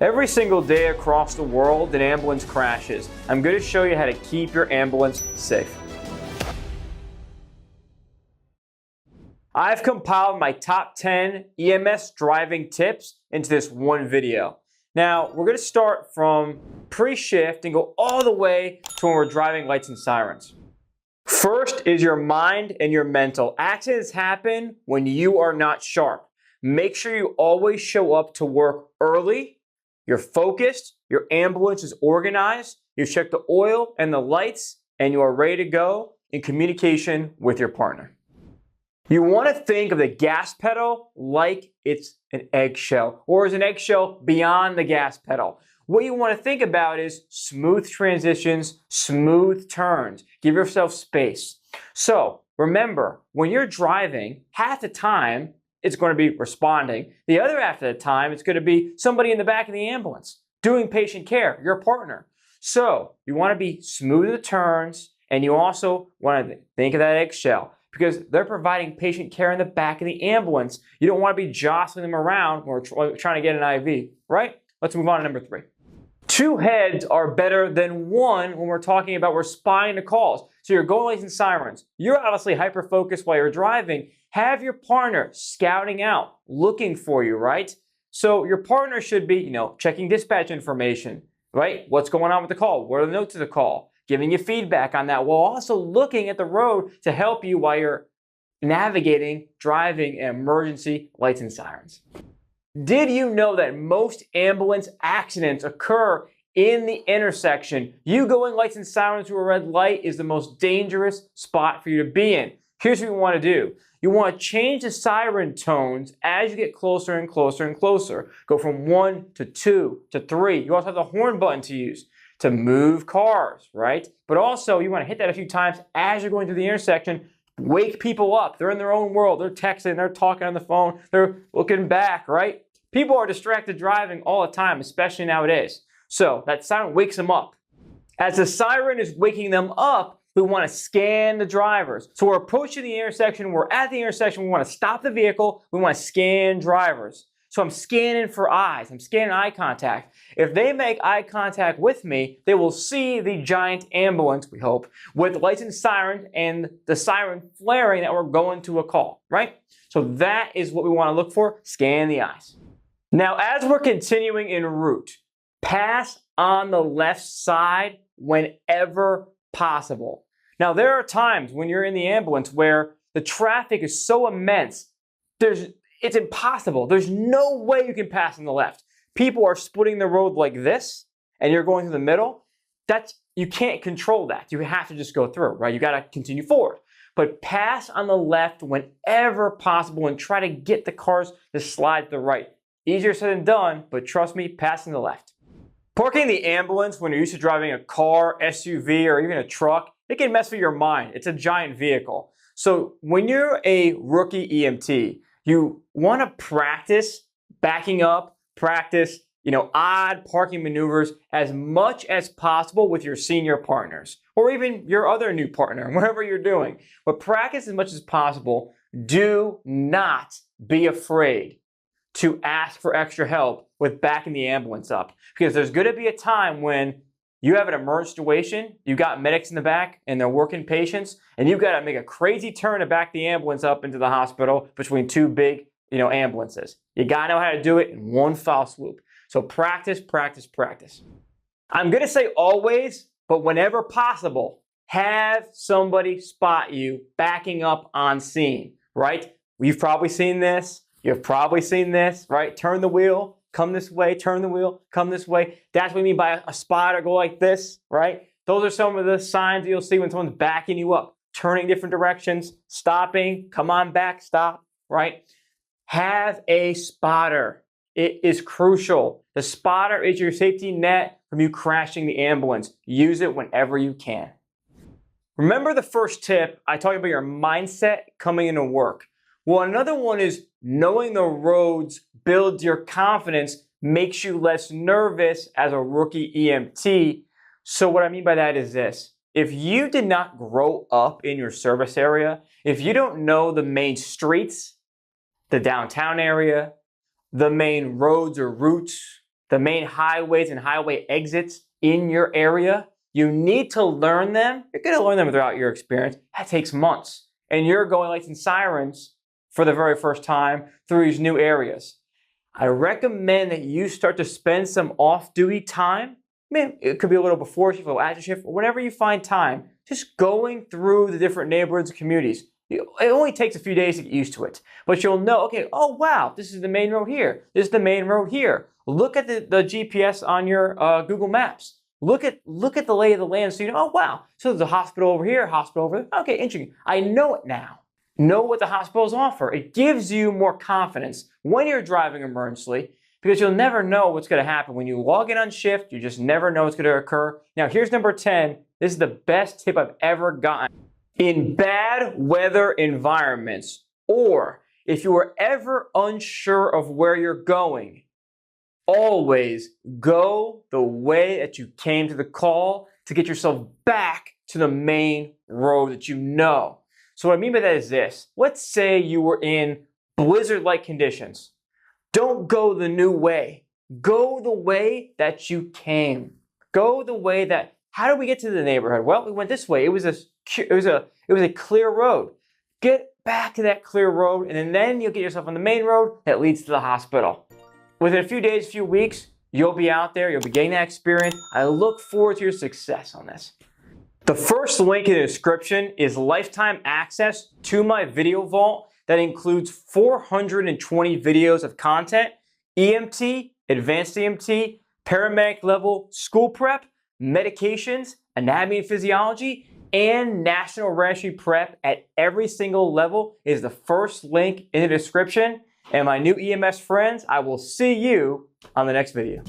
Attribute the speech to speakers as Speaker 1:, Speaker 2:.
Speaker 1: Every single day across the world, an ambulance crashes. I'm going to show you how to keep your ambulance safe. I've compiled my top 10 EMS driving tips into this one video. Now, we're going to start from pre-shift and go all the way to when we're driving lights and sirens. First is your mind and your mental. Accidents happen when you are not sharp. Make sure you always show up to work early. You're focused, your ambulance is organized, you check the oil and the lights, and you are ready to go in communication with your partner. You want to think of the gas pedal like it's an eggshell, or as an eggshell beyond the gas pedal. What you want to think about is smooth transitions, smooth turns. Give yourself space. So remember, when you're driving, half the time, it's going to be responding. The other half of the time, it's going to be somebody in the back of the ambulance doing patient care, your partner. So you want to be smooth in the turns, and you also want to think of that eggshell because they're providing patient care in the back of the ambulance. You don't want to be jostling them around when we're trying to get an IV, right? Let's move on to number 3. 2 heads are better than 1 when we're talking about responding to calls. So you're going lights and sirens. You're obviously hyper-focused while you're driving. Have your partner scouting out, looking for you, right? So your partner should be, checking dispatch information, right? What's going on with the call? What are the notes of the call? Giving you feedback on that while also looking at the road to help you while you're navigating, driving emergency lights and sirens. Did you know that most ambulance accidents occur in the intersection? You going lights and sirens through a red light is the most dangerous spot for you to be in. Here's what you want to do. You want to change the siren tones as you get closer and closer and closer. Go from 1 to 2 to 3. You also have the horn button to use to move cars, right? But also you want to hit that a few times as you're going through the intersection. Wake people up. They're in their own world. They're texting, they're talking on the phone, they're looking back, right? People are distracted driving all the time, especially nowadays. So that siren wakes them up. As the siren is waking them up, we want to scan the drivers. So we're approaching the intersection, we're at the intersection, we want to stop the vehicle, we want to scan drivers. So I'm scanning for eyes, I'm scanning eye contact. If they make eye contact with me, they will see the giant ambulance, we hope, with lights and sirens and the siren flaring that we're going to a call, right? So that is what we want to look for, scan the eyes. Now, as we're continuing en route, pass on the left side whenever possible. Now, there are times when you're in the ambulance where the traffic is so immense, it's impossible. There's no way you can pass on the left. People are splitting the road like this, and you're going through the middle. You can't control that. You have to just go through, right? You got to continue forward. But pass on the left whenever possible and try to get the cars to slide to the right. Easier said than done, but trust me, passing the left. Parking the ambulance when you're used to driving a car, SUV, or even a truck, it can mess with your mind. It's a giant vehicle. So when you're a rookie EMT, you want to practice backing up, practice, odd parking maneuvers as much as possible with your senior partners, or even your other new partner, whatever you're doing. But practice as much as possible. Do not be afraid to ask for extra help with backing the ambulance up. Because there's going to be a time when you have an emergency situation, you got medics in the back and they're working patients, and you've got to make a crazy turn to back the ambulance up into the hospital between 2 big, ambulances. You got to know how to do it in one foul swoop. So practice, practice, practice. I'm going to say always, but whenever possible, have somebody spot you backing up on scene, right? You've probably seen this. You've probably seen this, right? Turn the wheel, come this way, turn the wheel, come this way. That's what we mean by a spotter, go like this, right? Those are some of the signs that you'll see when someone's backing you up, turning different directions, stopping, come on back, stop, right? Have a spotter. It is crucial. The spotter is your safety net from you crashing the ambulance. Use it whenever you can. Remember the first tip, I talked about your mindset coming into work. Well, another one is knowing the roads builds your confidence, makes you less nervous as a rookie EMT. So what I mean by that is this. If you did not grow up in your service area, if you don't know the main streets, the downtown area, the main roads or routes, the main highways and highway exits in your area. You need to learn them. You're going to learn them throughout your experience. That takes months. And you're going lights and sirens for the very first time through these new areas. I recommend that you start to spend some off-duty time. It could be a little before shift, a little after shift, or whenever you find time, just going through the different neighborhoods and communities. It only takes a few days to get used to it. But you'll know, okay, oh wow, this is the main road here. This is the main road here. Look at the GPS on your Google Maps. Look at the lay of the land so you know, oh wow, so there's a hospital over here, hospital over there. Okay, interesting. I know it now. Know what the hospitals offer. It gives you more confidence when you're driving emergency because you'll never know what's going to happen. When you log in on shift, you just never know what's going to occur. Now here's number 10. This is the best tip I've ever gotten. In bad weather environments, or if you are ever unsure of where you're going, always go the way that you came to the call to get yourself back to the main road that you know. So what I mean by that is this. Let's say you were in blizzard-like conditions. Don't go the new way. Go the way that you came. Go the way that, how did we get to the neighborhood? Well, we went this way. It was a clear road. Get back to that clear road, and then you'll get yourself on the main road that leads to the hospital. Within a few days, few weeks, you'll be out there, you'll be getting that experience. I look forward to your success on this. The first link in the description is lifetime access to my video vault that includes 420 videos of content, EMT, advanced EMT, paramedic level, school prep, medications, anatomy and physiology, and national registry prep at every single level is the first link in the description. And my new EMS friends, I will see you on the next video.